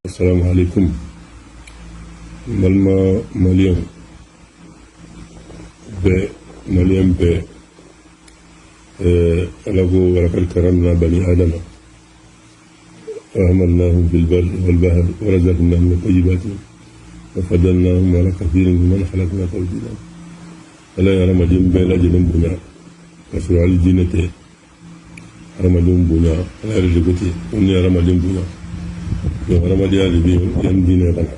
السلام عليكم ملما مليون ب ألغو ولقد كرمنا بني آدم وحملناهم في البر والبحر ورزقناهم من الطيبات وفضلناهم على كثير ممن خلقنا تفضيلا ألا يرى مدين بلا جنم بنا كسر على الجنة رمضان بنا ألا يرى جبتي وني رمضان بنا رمضان الذي يمدينا لنا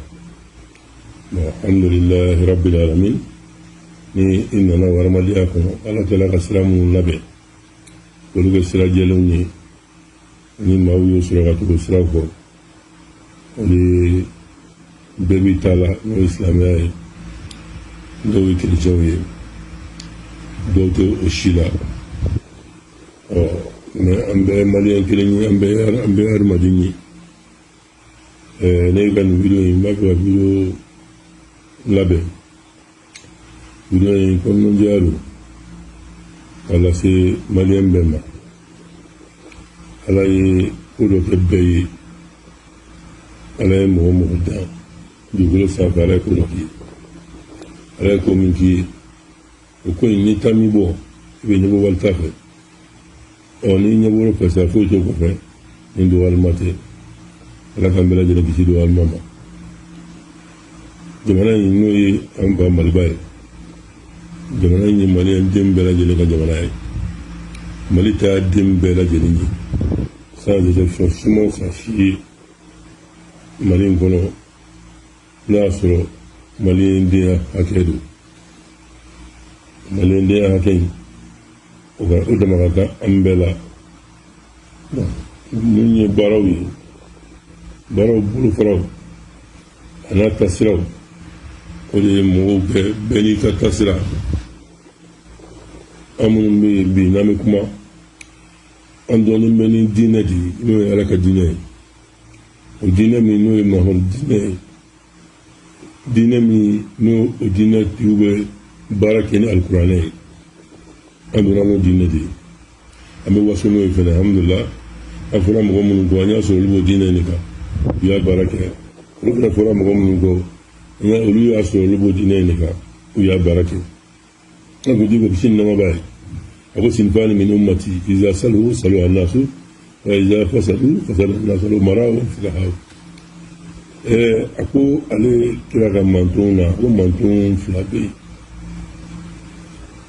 الحمد لله رب العالمين ni inana waramadiya kono ala tala ka siramu nabe olu ka sira jɛlenw ye ni maaw y'o sɔrɔ ka tugu sira fɔ olu bɛɛ b'i ta la n'o ye silamɛya ye dɔw ye kerecɛnw ye dɔw tɛ o si la mais an bɛɛ maliyɛn kelen ye an bɛɛ hadamaden ye ne ka nin video in n b'a fɛ ka video labɛn video in kɔnɔnajɛya don k'a lase maliyɛn bɛɛ ma ala ye ko dɔ kɛ bɛɛ ye ala ye mɔgɔ mɔgɔ dan dugukolo sanfɛ ala ye ko dɔ k'i ye ala ye ko min k'i ye o ko in ni ta min bɔ i bɛ ɲɛbɔ walita fɛ ni ɲɛbɔr'o fɛ sa foyi t'o kɔfɛ ni dɔgɔyalima tɛ ala k'an bɛɛ lajɛlen kisi dɔgɔyalima ma jamana in n'o ye an ba maliba ye jamana in ye maliyɛn den bɛɛ lajɛlen ka jamana ye mali ta den bɛɛ lajɛlen ye sans exception suma sa si ye mali in kɔnɔ n'a y'a sɔrɔ maliyɛn denya hakɛ don maliyɛn denya hakɛ in o dama ka kan an bɛɛ la mun ye baaraw ye baaraw bolofaraw a n'a tasiraw o de ye mɔgɔw kɛ bɛɛ n'i ka tasira an minnu bɛ yen bi n'an bɛ kuma an dɔɔnin bɛ ni diinɛ de ye n'o ye ala ka diinɛ ye o diinɛ min n'o ye mahamadu diinɛ ye diinɛ min n'o o diinɛ tigiw bɛ baara kɛ ni alikuranɛ ye an donna n'o diinɛ de ye an bɛ waso n'o ye fɛnɛ alhamdulilah an fɔra mɔgɔ minnu kɔ an y'a sɔrɔ olu b'o diinɛ in de kan u y'a baara kɛ olu fɛnɛ fɔra mɔgɔ minnu kɔ olu y'a sɔrɔ olu b'o diinɛ in de kan u y'a baara kɛ an ko di ko kisi ni nɛɛma b'a ye a ko sinfani min ummati iza salu salu annasu wa iza fasadu fasada annasu maraw fiqahaw a ko ale kira ka manton na ko manton fila bɛ yen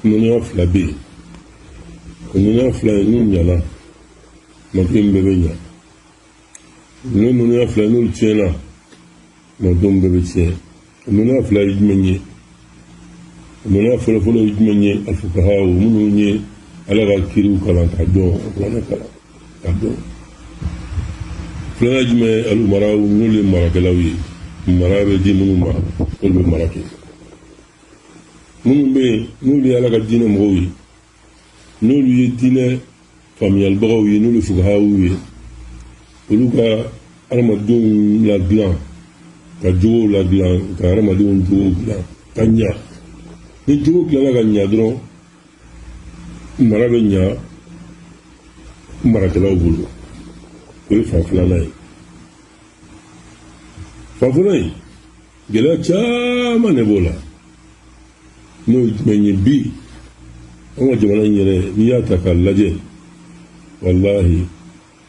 nɔnɔya fila bɛ yen o nɔnɔya fila in n'u ɲana manton in bɛɛ bɛ ɲa n'o nɔnɔya fila in n'olu tiɲɛna manton bɛɛ bɛ tiɲɛ o nɔnɔya fila ye jumɛn ye o nɔnɔya fɔlɔfɔlɔ ye jumɛn ye alifukahaw minnu ye ala ka kiriw kalan ka dɔn kuranɛ kalan ka dɔn filanan jumɛn ye alumaraw n'olu ye marakɛlaw ye mara bɛ di minnu ma olu bɛ mara kɛ minnu bɛ yen n'olu ye ala ka diinɛ mɔgɔw ye n'olu ye diinɛ faamuyalibagaw ye n'olu ye fukahaw ye olu ka adamadenw ladilan ka jogow ladilan ka adamadenw jogow dilan ka ɲa ni jogo dilanna ka ɲa dɔrɔn mara bɛ ɲa marakɛlaw bolo o ye fan filanan ye fan fɔlɔ in gɛlɛya caman de b'o la n'o ye jumɛn ye bi an ka jamana in yɛrɛ n'i y'a ta k'a lajɛ walahi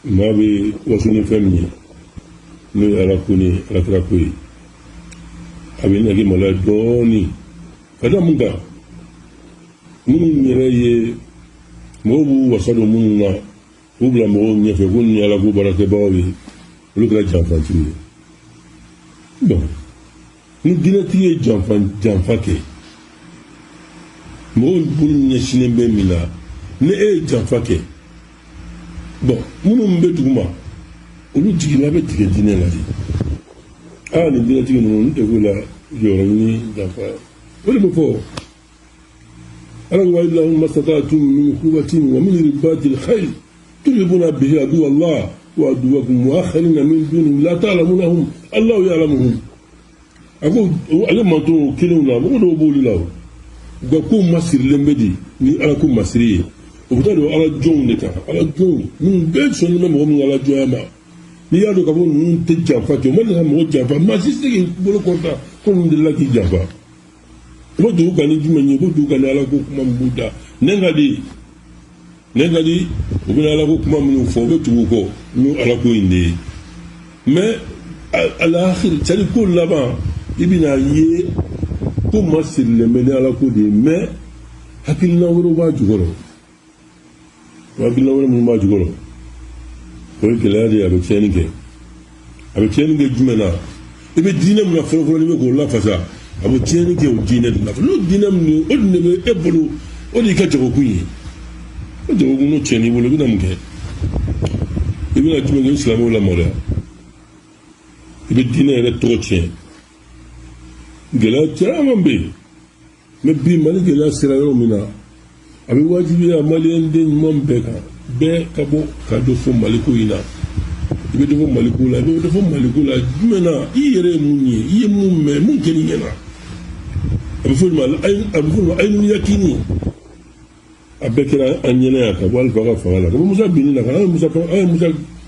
maa bɛ waso ni fɛn min ye n'o ye ala ko ni alakira ko ye a bɛ nɛgɛ maloya dɔɔnin ka da mun kan minnu yɛrɛ ye mɔgɔw b'u wasa don minnu na k'u bila mɔgɔw ɲɛfɛ ko nin ye ala ko baarakɛbagaw ye olu kɛra janfatigiw ye bon ni diinɛtigi ye janfa kɛ mɔgɔw bolo ɲɛsinnen bɛ min na ni e ye janfa kɛ bon minnu bɛ duguma olu jigila bɛ tigɛ diinɛ la de nin diinɛtigi ninnu n tɛ k'u la jɔyɔrɔ ɲini janfa o de bɛ fɔ ala ko wa'idahum mastata'tum min quwwatin wa min ribatil khayl turhibuna bihi aduwwa Allah wa aduwwakum wa akharina min dunihim la ta'lamunahum Allahu ya'lamuhum a ko ale manto kelenw na mɔgɔ dɔw b'olu la o nka ko masirilen bɛ de ni ala ko masiri ye o bɛ taa don ala jɔnw de kan ala jɔnw minnu bɛɛ sɔnnen bɛ mɔgɔ min ala jɔnya ma n'i y'a dɔn ka fɔ ninnu tɛ janfa kɛ o ma deli ka mɔgɔ janfa maa si tɛ k'i bolo kɔrɔta ko ninnu delila k'i janfa i bɛ dugu kan ni jumɛn ye i bɛ dugu kan ni ala ko kuma min b'u da ne ka di u bɛ ala ko kuma minnu fɔ u bɛ tugu kɔ n'o ala ko in de ye mais alahiri c'est-à-dire ko laban i bɛna ye ko ma sirilen bɛ ni ala ko de ye mais hakilina wɛrɛw b'a jukɔrɔ hakilina wɛrɛ minnu b'a jukɔrɔ o ye gɛlɛya de ye a bɛ tiɲɛni kɛ jumɛn na i bɛ diinɛ min na fɔlɔfɔlɔ n'i bɛ k'o lafasa a bɛ tiɲɛni kɛ o diinɛ de la n'o diinɛ min o de bɛ e bolo o de y'i ka jagokun ye o jagokun n'o tiɲɛn'i bolo i bɛna mun kɛ i bɛna jumɛn kɛ i silamɛw lamaloya i bɛ diinɛ yɛrɛ tɔgɔ tiɲɛ gɛlɛya caman bɛ yen mɛ bi mali gɛlɛya sera yɔrɔ min na a bɛ wajibiya maliyɛn den ɲuman bɛɛ kan bɛɛ ka bɔ ka dɔ fɔ maliko in na i bɛ dɔ fɔ maliko la i bɛ dɔ fɔ maliko la jumɛn na i yɛrɛ ye mun ye i ye mun mɛn mun kɛ n'i ɲɛna a bɛ fɔ nin ma ayinu yakini a bɛɛ kɛra an ɲɛna yan ka bɔ alifa ka fanga la ka bɔ musa binni na ka an ye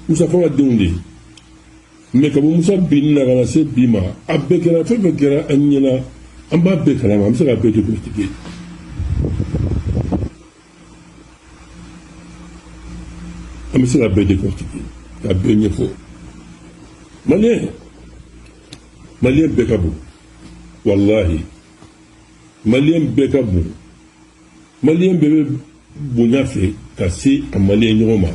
musa fanga denw de ye mɛ ka bɔ musa binni na ka na se bi ma a bɛɛ kɛra fɛn fɛn kɛra an ɲɛna an b'a bɛɛ kalama an bɛ se ka bɛɛ décortiquer an bɛ se ka bɛɛ décortiquer ka bɛɛ ɲɛfɔ maliyɛn bɛɛ ka bon walahi maliyɛn bɛɛ ka bon maliyɛn bɛɛ bɛ bonya fɛ ka se a maliyɛn ɲɔgɔn ma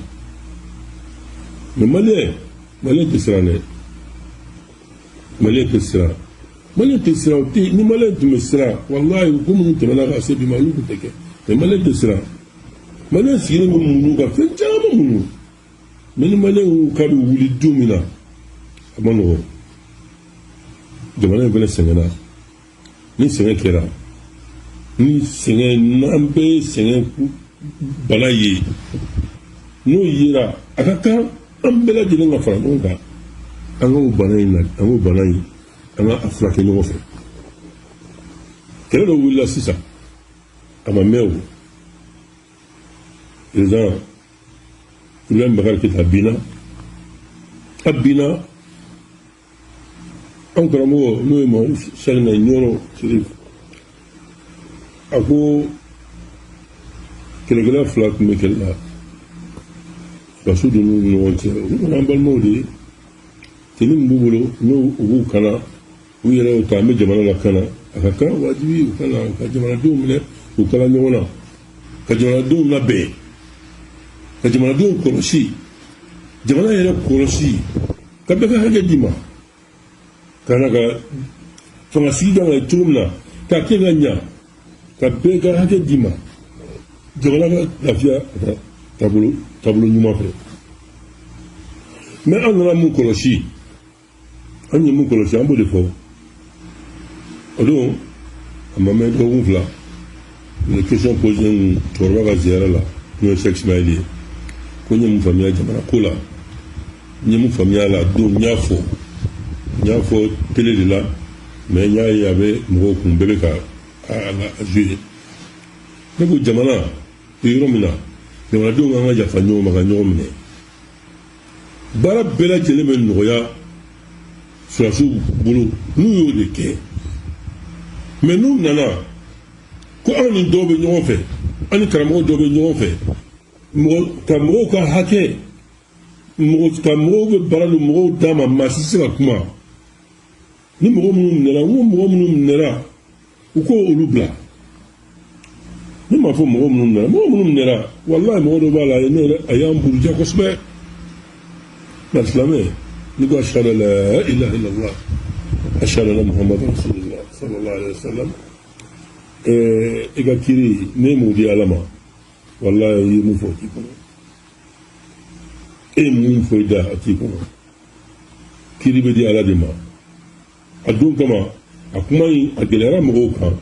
mɛ maliyɛn tɛ siran dɛ maliyɛn tɛ siran o tɛ ni maliyɛn tun bɛ siran walahi ko minnu tɛmɛna ka se bi ma olu tun tɛ kɛ mɛ maliyɛn tɛ siran maliyɛn sigilen bɛ munnu ka fɛn caman munnu mɛ ni maliyɛn k'a bɛ wuli don min na a ma nɔgɔn jamana in fana sɛgɛnna ni sɛgɛn kɛra ni sɛgɛn n'an bɛɛ sɛgɛn bana ye n'o yera a ka kan an bɛɛ lajɛlen ka fara ɲɔgɔn kan an ka o bana in an ka a furakɛ ɲɔgɔn fɛ kɛlɛ dɔ wulila sisan a ma mɛn o président Ibrahim Bakari Keita a binna an karamɔgɔ n'o ye Mamadu Sagna Ɲɔrɔ Sirif a ko kɛlɛkɛla fila tun bɛ kɛlɛ la faso donn'u ni ɲɔgɔn cɛ olu kɔni an balimaw de ye teni min b'u bolo n'u b'u kana u yɛrɛ y'o ta an bɛ jamana lakana a ka kan wajibi u kana ka jamanadenw minɛ u kala ɲɔgɔn na ka jamanadenw labɛn ka jamanadenw kɔlɔsi jamana yɛrɛ kɔlɔsi ka bɛɛ ka hakɛ d'i ma ka na ka fangasigi kan ka ye cogo min na k'a kɛ ka ɲa ka bɛɛ ka hakɛ d'i ma jamana ka lafiya ka taabolo ɲuman fɛ mɛ an nana mun kɔlɔsi an ye mun kɔlɔsi an b'o de fɔ o don a ma mɛn dɔgɔkun fila les questions posées cɛkɔrɔba ka ziyara la n'o ye Cheikh Ismaïl ye ko n ye mun faamuya jamana ko la n ye mun faamuya a la don n y'a fɔ télé de la mais n y'a ye a bɛ mɔgɔw kun bɛɛ bɛ ka a jouer ne ko jamana bɛ yɔrɔ min na jamanadenw kan ka yafa ɲɔgɔn ma ka ɲɔgɔn minɛ baara bɛɛ lajɛlen bɛ nɔgɔya surasiw bolo n'u y'o de kɛ mɛ n'u nana ko anw ni dɔw bɛ ɲɔgɔn fɛ an ni karamɔgɔ dɔw bɛ ɲɔgɔn fɛ karamɔgɔw ka hakɛ karamɔgɔw bɛ baara don mɔgɔw d'a ma maa si tɛ se ka kuma ni mɔgɔ minnu minɛra n ko mɔgɔ minnu minɛra u k'o olu bila ne m'a fɔ mɔgɔ minnu minɛra walahi mɔgɔ dɔ b'a la ne yɛrɛ a y'an buruja kosɛbɛ nka silamɛ ne ko ashhadu an la ilaha illallah ashhadu anna muhammadan rasulullah sallallahu alaihi wa sallam i ka kiri ne m'o di ala ma walahi i ye mun fɔ o t'i kɔnɔ e ye mun fɔ i da a t'i kɔnɔ kiri bɛ di ala de ma a don kama a kuma in a gɛlɛyara mɔgɔw kan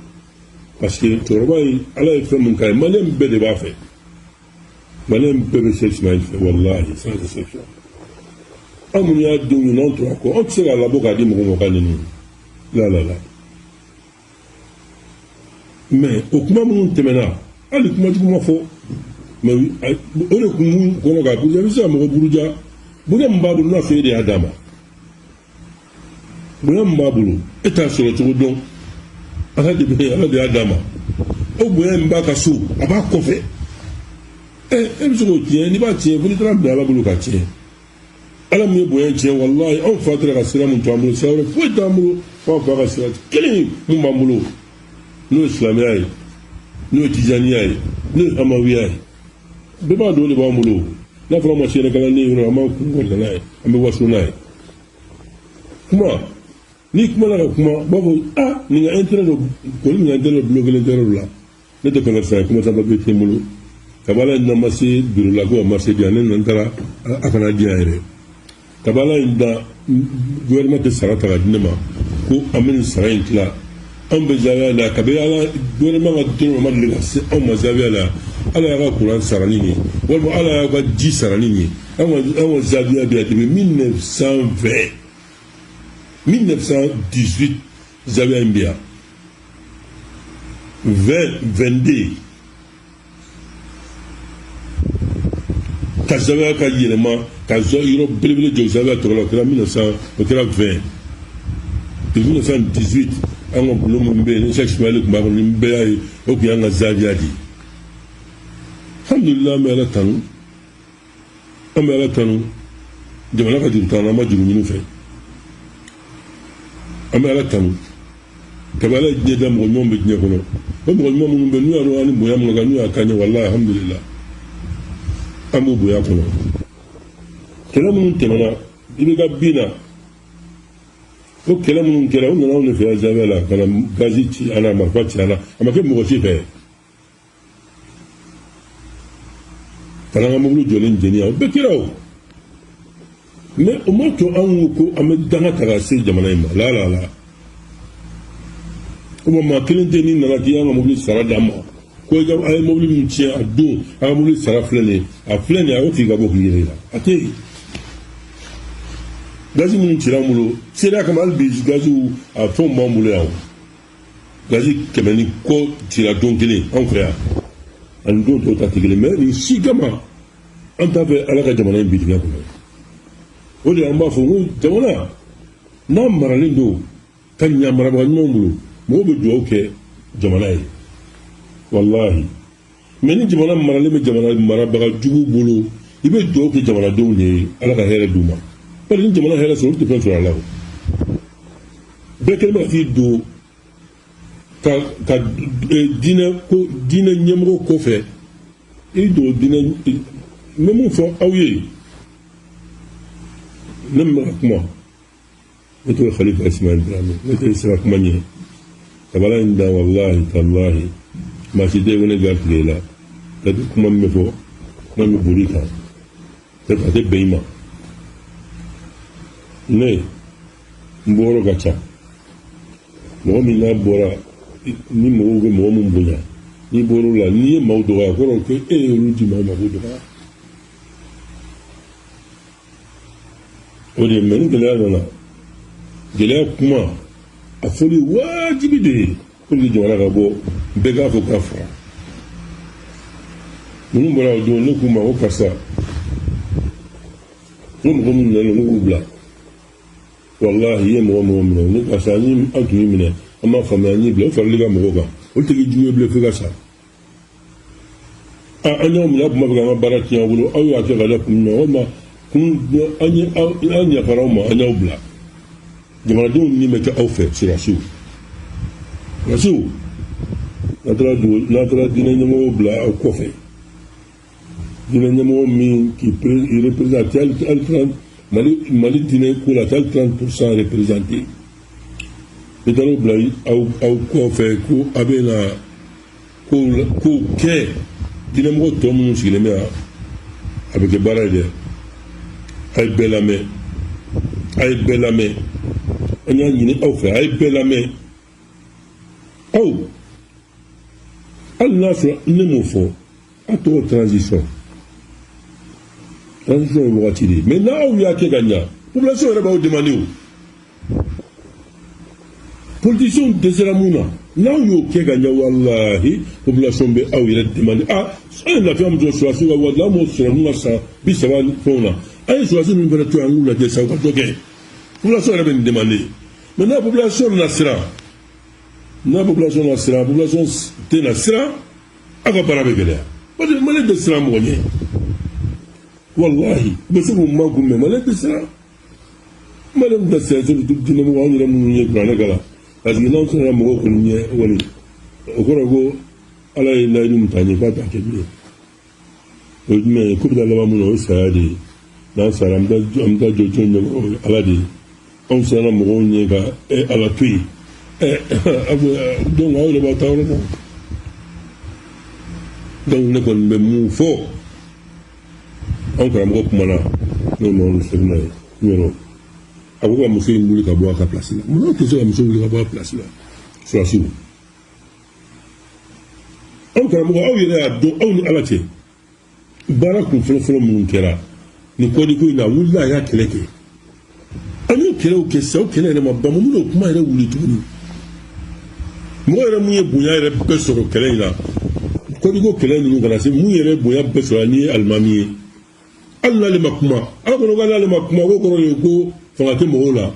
parce que cɛkɔrɔba in ala ye fɛn min k'a ye maliyɛn bɛɛ de b'a fɛ maliyɛn bɛɛ bɛ Cheikh Ismaïl fɛ walahi sans exception an minnu y'a denw ye n'an tora kɔ an tɛ se k'a labɔ k'a di mɔgɔ ma ka nɛni la mais o kuma minnu tɛmɛna hali kuma jugu ma fɔ mais o de kun kɔnɔ k'a buruja i bɛ se ka mɔgɔ buruja bonya mbabulu na fe de adama bonya mbabulu eta soro to don ala de adama o bonya mbaka su aba kofe bi so tiye ni ba tiye funi tra mbaba bulu ka tiye ala mi bonya tiye wallahi on fatra ka sira mun tambu sawre fo tambu fo ba ka sira kili mun mamulu no islamiyai no tijaniai no amawiyai be ba do le ba mulu na fara ma shere kala ni no ma ku ngol na am be wasu na kuma ni kuma na kuma babo ni nga internet ko ni nga internet blog le dero la ne de commerce kuma ta ba be temulu kabala na masi biru la ko marché dia ne nantara akana dia ere kabala inda gouvernement de sarata la dinema ko amin sarain kila an be zawiya la kabala gouvernement ga dero ma le se on ma zawiya la ala ya ka kuran sarani ni walmo ala ya ka ji sarani ni an zawiya bi ati 1918 zawiya mbia 22 ka zawiya ka yelema ka zo yoro belebele jo zawiya to la kira 1920 1918 an ka bulo mun be ni Cheikh Ismail kumba ko ni be ay o ku an zawiya di alhamdulillah me ala tanu jamana ka juru tana ma juru ñinu fe ame ala tanu kabala je da mo ñom be ñe ko no ko mo ñom be ñu aro ani boya mo ga ñu akanya wallahi alhamdulillah amu boya ko no kala mun temana ibe ga bina ko kala mun kala on na on fe azabela kana gazi ci ana marfati ana ama ke mo ci fe kana mo lu jolen jenia be kirawo mais o mo to an ko am danga taga se jamana ma la o ma kelente ni na ti an mo lu sara dama ko ga ay mo lu mi ci adu an mo lu sara flene a flene a o fi ga bo yire la ate gazi mun ci ramulo se da kamal bi gazu a fon mo mu le aw gazi kemeni ko ci la don kele an frère an don to ta tigele mais ni si gama an ta fe ala ka jamana bi diga ko o de an b'a fɔ ko jamana n'a maralen don ka ɲa marabaga ɲumanw bolo mɔgɔw bɛ dugawu kɛ jamana ye walahi mais ni jamana maralen bɛ jamana marabaga jugu bolo i bɛ dugawu kɛ jamanadenw ye ala ka hɛrɛ d'u ma parce que ni jamana hɛrɛ sɔrɔ olu tɛ fɛn sɔrɔ a la o bɛɛ kɛlen bɛ ka t'i don ka diinɛ ɲɛmɔgɔ kɔfɛ i don diinɛ n bɛ mun fɔ aw ye لما أكما نتوى خليفة إسماعيل إبراهيم نتوى إسماعيل كمانية كبالا عند والله تالله ما سيدي وانا قالت ليلا تدو كما مفو ما مبوريكا تبقى بيما ني مبورو غاچا مو من لا بورا ni mo go mo mun bunya ni boro la ni mo do ga ko ko ruji ma ma do ga o de men gele na gele kuma a foli wajibi de pour que jona ga bo be ga fo ka fa mun bora do no kuma o kasa mun ko mun na no bla wallahi yemo mo ni kasa ni atu ni ne ama famani bla fa liga mo ga o te gi juwe bla fi ga sa a anyom ya ma ga barati ya wulo aw ya ke ga da kuma ma kun anya farama anya bla jamana dum ni me ta awfe sur rasul la tra dina nyamo bla au kofe dina nyamo mi qui représente al 30 mali dina ko la 30% représenté et dans le bla au kofe ko abena ko ke dina mo to mo sigile avec barade ay belame anya nyini aw fe ay belame aw al nasu nemo fo ato transition wati di mais na aw ya ke ganya population reba o demande o politicien de zeramuna n'aw y'o kɛ ka ɲɛ walahi population bɛ aw yɛrɛ demande an ye lafiya min sɔrɔ sɔrɔdasi ka wari la an m'o sɔrɔ n'u ka san 30 fɛnw na an ye sɔrɔdasi min fana to yen an k'u lajɛ sa u ka dɔ kɛ population yɛrɛ bɛ nin demande mais n'a population na siran population tɛ na siran aw ka baara bɛ gɛlɛya parce que Malien tɛ siran mɔgɔ ɲɛ wallahi u bɛ se k'u makun mais Malien tɛ siran Malien tɛ siran surtout diinɛmɔgɔ anw yɛrɛ minnu ye kuranɛ kalan parce que n'anw sera mɔgɔw kɔni ɲɛ kɔni o kɔrɔ ko ala ye layidu min ta ɲɛ k'a t'a kɛ bilen o ye jumɛn ye ko bɛ taa laban min na o ye saya de ye n'an sara an bɛ taa jɔ jɔn ɲɛ ala de ye anw sera mɔgɔw ɲɛ ka ala to yen donc aw yɛrɛ b'a ta yɔrɔ dɔn donc ne kɔni bɛ mun fɔ anw karamɔgɔ kumana n'o nɔrɔ sɛbɛnna ye yɔrɔ a ko ka muso in wuli ka bɔ a ka place la munna tɛ se ka muso wuli ka bɔ a place la surasiw anw karamɔgɔ aw yɛrɛ y'a dɔn aw ni ala cɛ baara kun fɔlɔfɔlɔ minnu kɛra nin kɔdiko in na a wulila a y'a kɛlɛ kɛ an y'o kɛlɛw kɛ sisan o kɛlɛ yɛrɛ ma ban mun bɛna o kuma yɛrɛ wuli tuguni mɔgɔ yɛrɛ mun ye bonya yɛrɛ bɛɛ sɔrɔ kɛlɛ in na kɔdiko kɛlɛ ninnu kana se mun yɛrɛ bonya bɛɛ sɔrɔ ni ye alimami ye hali n'ale ma kuma ala kɔnɔ k'ale ma kuma ko kɔrɔ ye ko fanga tɛ mɔgɔw la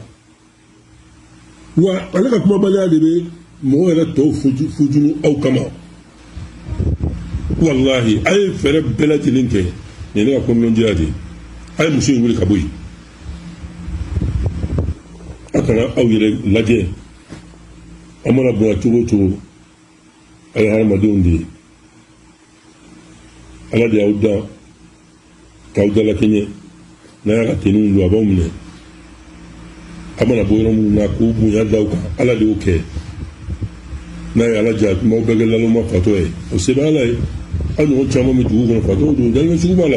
wa ale ka kumabaliya de bɛ mɔgɔw yɛrɛ tɔw fujunu aw kama wallahi a ye fɛɛrɛ bɛɛ lajɛlen kɛ nin ne ka kɔnɔnajɛya de a ye muso in wuli ka bɔ yen a kana aw yɛrɛ lajɛ a mana bonya cogo o cogo a ye hadamadenw de ye ala de y'aw dan k'aw dalakɛɲɛ n'a y'a ka teniw don a b'aw minɛ a mana bɔ yɔrɔ minnu na k'u bonya d'aw kan ala de y'o kɛ n'a ye ala diya kumaw bɛɛ kɛ laloma fatɔ ye o se bɛ ala ye aw ɲɔgɔn caman bɛ dugu kɔnɔ fatɔw don jalima sugu b'a la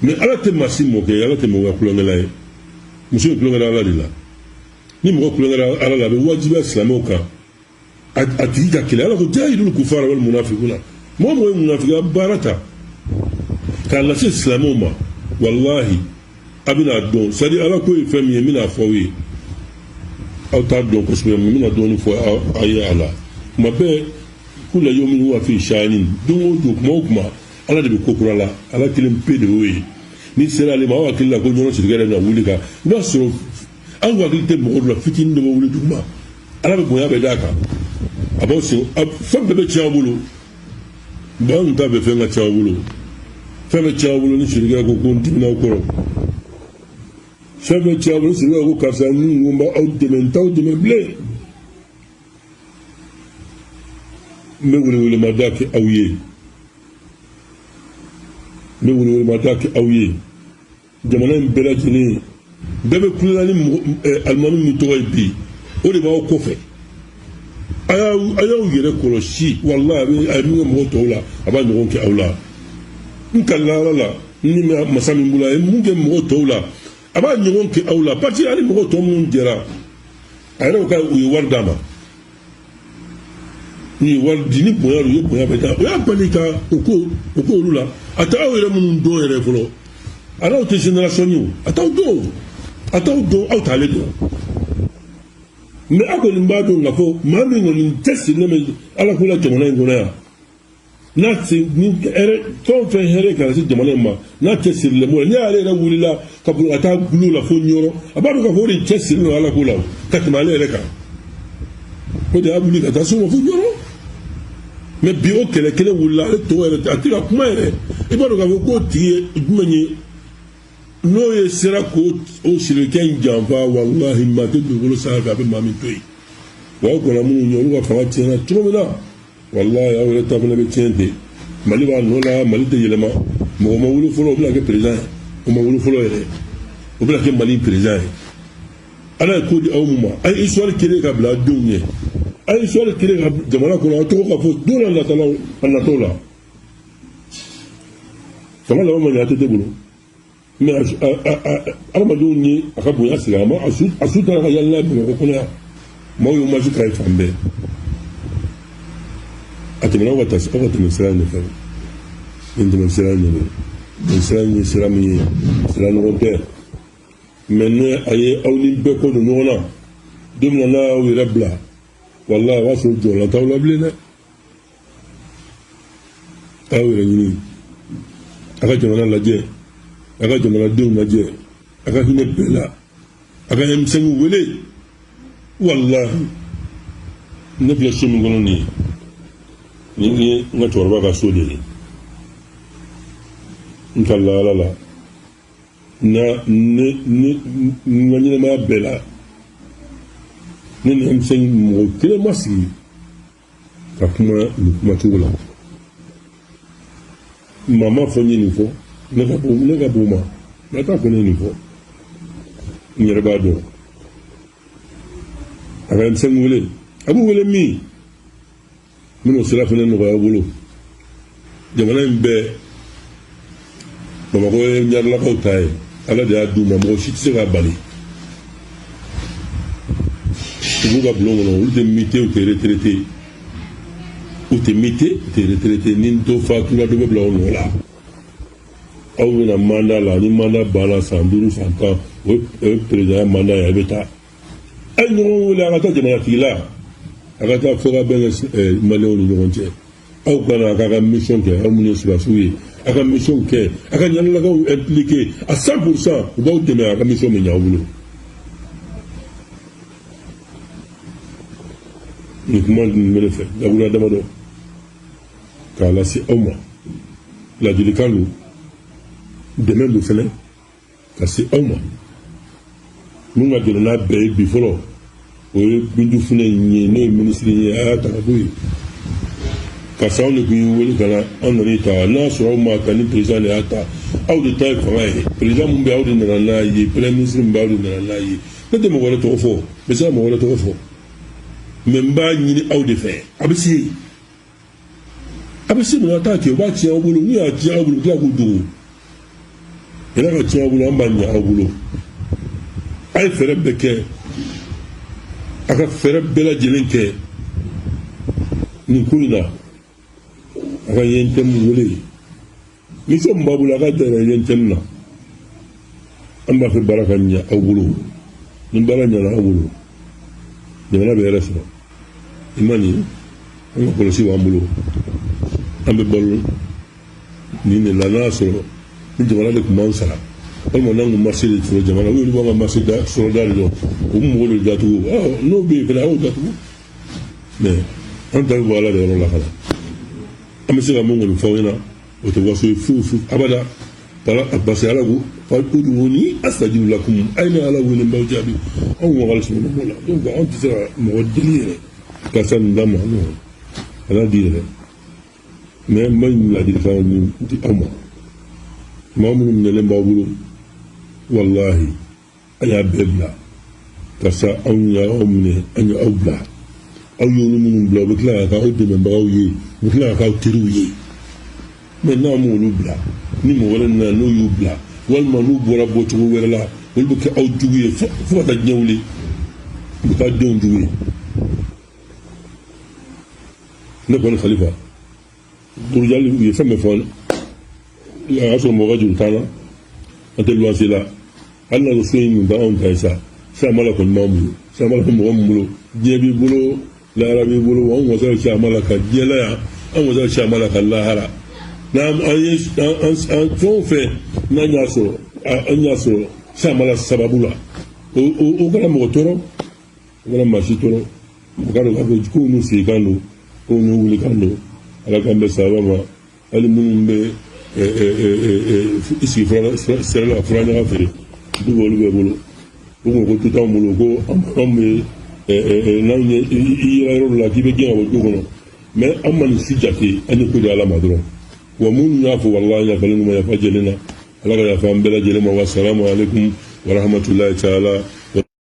mais ala tɛ maa si mɔkɛ ala tɛ mɔgɔ ka kulonkɛla ye muso ye kulonkɛla ala de la ni mɔgɔ kulonkɛla ala la a bɛ wajibiya silamɛw kan a tigi ka kɛlɛ ala ko jahidul kufara wal munafiquna mɔgɔ mɔgɔ ye munafiya baara ta k'a lase silamɛw ma wallahi a bɛna dɔn c'est à dire ala ko ye fɛn min ye n bɛna fɔ aw ye aw t'a dɔn kosɛbɛ mais n bɛna dɔɔni fɔ aw ye a la kuma bɛɛ kula yawmin huwa fi sha'nin don o don kuma o kuma ala de bɛ ko kura la ala kelen pe de y'o ye ni sera ale ma aw hakili la ko ɲɔgɔn sirikɛ yɛrɛ bɛna wuli kan i b'a sɔrɔ an ko hakili tɛ mɔgɔ dɔ la fitinin de bɛ wuli duguma ala bɛ bonya bɛɛ d'a kan a b'aw sen fɛn bɛɛ bɛ tiɲɛ aw bolo ba an t'a bɛ fɛn ka tiɲɛ aw bolo fɛn bɛ tiɲɛ aw bolo ni sirikɛ ko n dimina aw kɔrɔ fɛn bɛ tiɲɛ aw bolo ni sirikɛ ko karisa n ko n b'aw dɛmɛ n t'aw dɛmɛ bilen n bɛ welewelemada kɛ aw ye n bɛ welewelemada kɛ aw ye jamana in bɛɛ lajɛlen bɛɛ bɛ kulela ni alimami min tɔgɔ ye bi o de b'aw kɔfɛ a y'aw yɛrɛ kɔlɔsi walahi a ye min kɛ mɔgɔ tɔw la a b'a ɲɔgɔn kɛ aw la n kalila ala la ni masa min bolo a ye mun kɛ mɔgɔ tɔw la a b'a ɲɔgɔn kɛ aw la parce que hali mɔgɔ tɔw minnu jɛra a yɛrɛ ko u ye wari d'a ma ni wari di ni bonya u ye bonya bɛɛ da o y'a bali ka o ko olu la a tɛ aw yɛrɛ minnu dɔn yɛrɛ fɔlɔ a n'aw tɛ génération ye o a t'aw dɔn aw t'ale dɔn mais a kɔni b'a dɔn k'a fɔ maa min kɔni tɛ sirilen bɛ ala ko la jamana in kɔnɔ yan n'a tɛ ni hɛrɛ fɛn o fɛn hɛrɛ kana se jamana in ma n'a tɛ sirilen bɔ ni ale yɛrɛ wulila ka bolo ka taa gulo la fo ɲɔrɔ a b'a dɔn k'a fɔ o de cɛ sirilen don ala ko la ka tɛmɛ ale yɛrɛ kan o de y'a wuli ka taa s'o ma fo ɲɔrɔ mais bi o kɛlɛ kelen wulila ale tɔgɔ yɛrɛ a tɛ ka kuma yɛrɛ i b'a dɔn k'a fɔ k'o tigi ye jumɛn ye n'o ye sera k'o sirikɛ in janfa walahi maa tɛ dugukolo sanfɛ a bɛ maa min to yen wa aw kɔnna minnu ye olu ka fanga tiɲɛna cogo min na walahi aw yɛrɛ ta fana bɛ tiɲɛ ten mali b'a nɔ la mali tɛ yɛlɛma mɔgɔ ma wolo fɔlɔ o bɛna kɛ président ye o ma wolo fɔlɔ yɛrɛ o bɛna kɛ mali président ye ala ye ko di aw ma a ye histoire kelen ka bila denw ɲɛ a ye histoire kelen ka jamana kɔnɔ aw tɔgɔ ka fɔ don na natalaw a natɔw la fanga laban ma ɲɛ a tɛ bolo mais adamadenw ye a ka bonya sigi a ma a su taara ka yala bamakɔ kɔnɔ yan maaw ye maju k'a ye fan bɛɛ a tɛmɛna aw ka tɛmɛ sira in de fɛ nin tɛmɛ sira in de don nin sira in ye sira min ye sira nɔgɔ tɛ mais ni a ye aw ni bɛɛ kɔ don ɲɔgɔn na don min na n'a y'aw yɛrɛ bila wallahi wa so jola tawla blene awre ni aka jamana laje aka jamana dew laje aka hine bela aka emsengu wele wallahi ne bla shimi gono ni nga torba ka so de nkalla la na ne ma bela ne emsengu mo kile masi ka kuma ni kuma tuula mama fo ni fo ne ka buma na ta ko ni fo ni reba do aba emsengu wele abu wele mi mino sira fana no ba bolo jamana mbe bama ko nyar la ko tay ala de adu ma mo shi tse ga bali bu ga blongo no de mité o tere traité o te mité tere traité nin to fa tu ga do be blongo la aw na manda la ni manda bala sanduru santa o président manda ya beta ay no la ga ta jamana tila akata foga benga maleo ni ngonje au kana aka mission ke amuni sibasuye aka mission ke aka nyalla ga impliqué à 100% do de me aka mission me nyawulo ni kuma ni mele fe da gura dama do kala si oma la dilikalu de même fele ka si oma munga de na be bi folo oye bindu fune nye ne ministre nye ata boy ka sawu ku woni kana onori ta na so ma ka ni president ata au de ta fa mai president mumbe au de na yi premier ministre mumbe au de na yi ne de mo wala to fo be sa mo wala to fo memba nyini au de fe abisi mo ta ke ba ti awulu ni a ti awulu ti agudu ina ka ti awulu amba nya awulu ay fere beke aka fere bela jelen ke ni kuina aka yentem wele ni so mbabula ka dara yentem na amba fe baraka nya awulu ni baranya na awulu ni na be reso imani anga polisi wa ambulo ambe bol ni ne la naso ni jamana de kumansara almo nangu marché de fo jamana wi lu nga marché da so dal do mo wolu gatu no be fela o gatu mais on dal wala de la kala amisi ga mo ngol fawina o to waso fu abada para abasi alagu fa uduni astajibu lakum ayna ala woni mbawjabi on mo gal sunu mo la donc on tira mo délire kasan ndam no ala dire mais man la dire fa ni di amma mamu ne le mbawulu wallahi aya bebla kasa anya omne anya obla ayo mun bla bukla ka odde men bawo yi bukla ka tiru yi mais na mo lu bla ni mo wala na no yu bla wal ma lu bora botu wala la wal bu ka aw juguye fo ta ñewli bu ka don juguye ne ko khalifa pour jall yi femme fon ya aso mo gajul tana ante lo asila alla lo soyin ba on kaisa sa mala ko mamu sa mala ko mo jebi bulo la arabi bulo on wasa sa mala ka jela ya on wasa sa mala ka lahara na an fon fe na nyaso sa mala sababula o kana mo toro kana mashi toro kana ko no se kanu ko no wuli kanu ala kambe sabama ali mun be isi sera la frana afiri du bolu be bolu ko tuta mulo ko am na nye iro la kibe gina wo ko no mais amman si jati ani ko ala madro wa mun yafu wallahi ya falun ma yafajelina ala ga ya fa mbela jelema wa assalamu alaikum wa rahmatullahi ta'ala